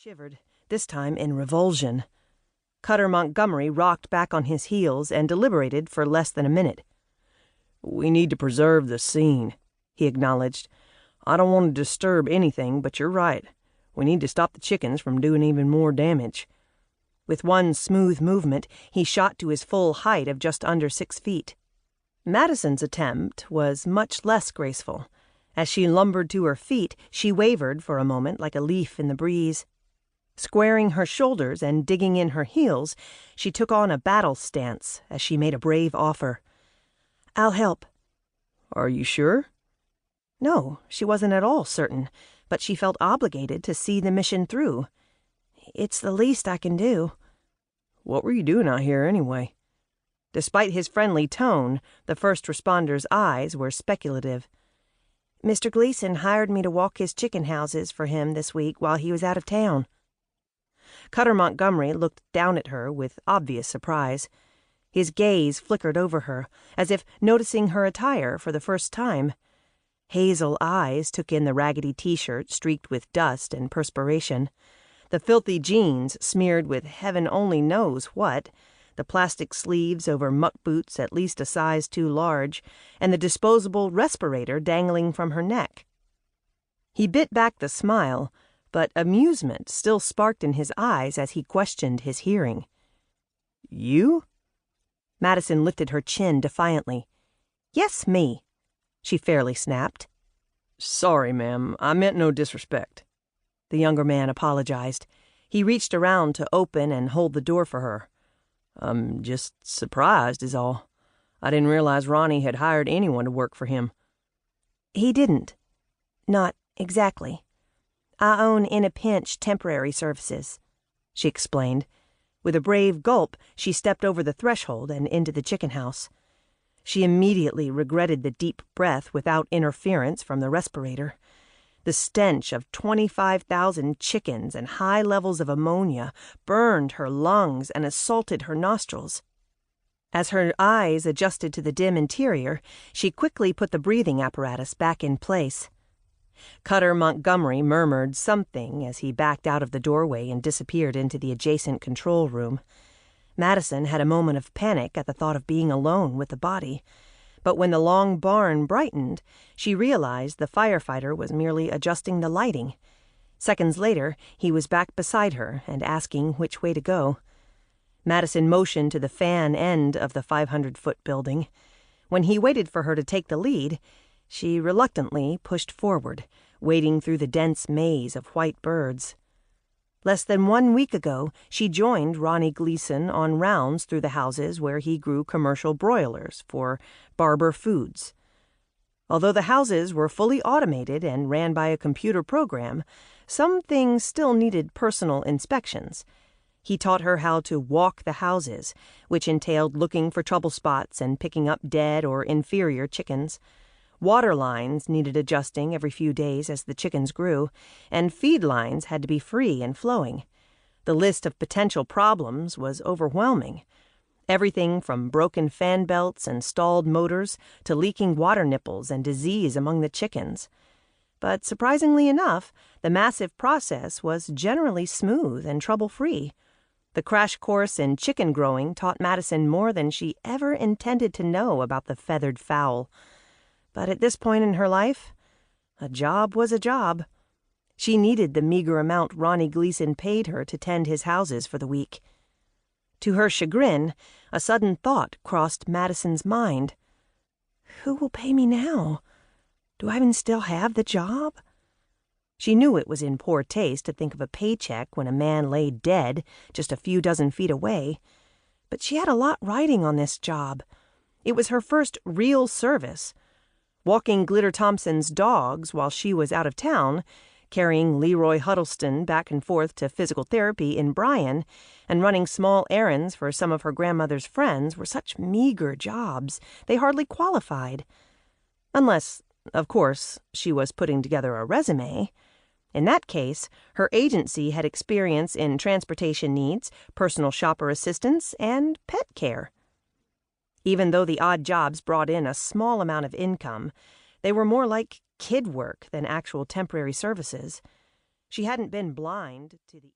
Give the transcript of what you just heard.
Shivered, this time in revulsion. Cutter Montgomery rocked back on his heels and deliberated for less than a minute. "We need to preserve the scene," he acknowledged. "I don't want to disturb anything, but you're right. We need to stop the chickens from doing even more damage." With one smooth movement, he shot to his full height of just under 6 feet. Madison's attempt was much less graceful. As she lumbered to her feet, she wavered for a moment like a leaf in the breeze. Squaring her shoulders and digging in her heels, she took on a battle stance as she made a brave offer. "I'll help." "Are you sure?" No, she wasn't at all certain, but she felt obligated to see the mission through. "It's the least I can do." "What were you doing out here anyway?" Despite his friendly tone, the first responder's eyes were speculative. "Mr. Gleason hired me to walk his chicken houses for him this week while he was out of town." Cutter Montgomery looked down at her with obvious surprise. His gaze flickered over her, as if noticing her attire for the first time. Hazel eyes took in the raggedy T-shirt streaked with dust and perspiration, the filthy jeans smeared with heaven only knows what, the plastic sleeves over muck boots at least a size too large, and the disposable respirator dangling from her neck. He bit back the smile, but amusement still sparked in his eyes as he questioned his hearing. "You?" Madison lifted her chin defiantly. "Yes, me," she fairly snapped. "Sorry, ma'am. I meant no disrespect." The younger man apologized. He reached around to open and hold the door for her. "I'm just surprised is all. I didn't realize Ronny had hired anyone to work for him." "He didn't. Not exactly. I own In a Pinch Temporary Services," she explained. With a brave gulp, she stepped over the threshold and into the chicken house. She immediately regretted the deep breath without interference from the respirator. The stench of 25,000 chickens and high levels of ammonia burned her lungs and assaulted her nostrils. As her eyes adjusted to the dim interior, she quickly put the breathing apparatus back in place. Cutter Montgomery murmured something as he backed out of the doorway and disappeared into the adjacent control room. Madison had a moment of panic at the thought of being alone with the body. But when the long barn brightened, she realized the firefighter was merely adjusting the lighting. Seconds later, he was back beside her and asking which way to go. Madison motioned to the fan end of the 500-foot building. When he waited for her to take the lead, she reluctantly pushed forward, wading through the dense maze of white birds. Less than 1 week ago, she joined Ronny Gleason on rounds through the houses where he grew commercial broilers for Barber Foods. Although the houses were fully automated and ran by a computer program, some things still needed personal inspections. He taught her how to walk the houses, which entailed looking for trouble spots and picking up dead or inferior chickens. Water lines needed adjusting every few days as the chickens grew, and feed lines had to be free and flowing. The list of potential problems was overwhelming. Everything from broken fan belts and stalled motors to leaking water nipples and disease among the chickens. But surprisingly enough, the massive process was generally smooth and trouble-free. The crash course in chicken growing taught Madison more than she ever intended to know about the feathered fowl. But at this point in her life, a job was a job. She needed the meager amount Ronny Gleason paid her to tend his houses for the week. To her chagrin, a sudden thought crossed Madison's mind. Who will pay me now? Do I even still have the job? She knew it was in poor taste to think of a paycheck when a man lay dead just a few dozen feet away. But she had a lot riding on this job. It was her first real service. Walking Glitter Thompson's dogs while she was out of town, carrying Leroy Huddleston back and forth to physical therapy in Bryan, and running small errands for some of her grandmother's friends were such meager jobs they hardly qualified. Unless, of course, she was putting together a resume. In that case, her agency had experience in transportation needs, personal shopper assistance, and pet care. Even though the odd jobs brought in a small amount of income, they were more like kid work than actual temporary services. She hadn't been blind to the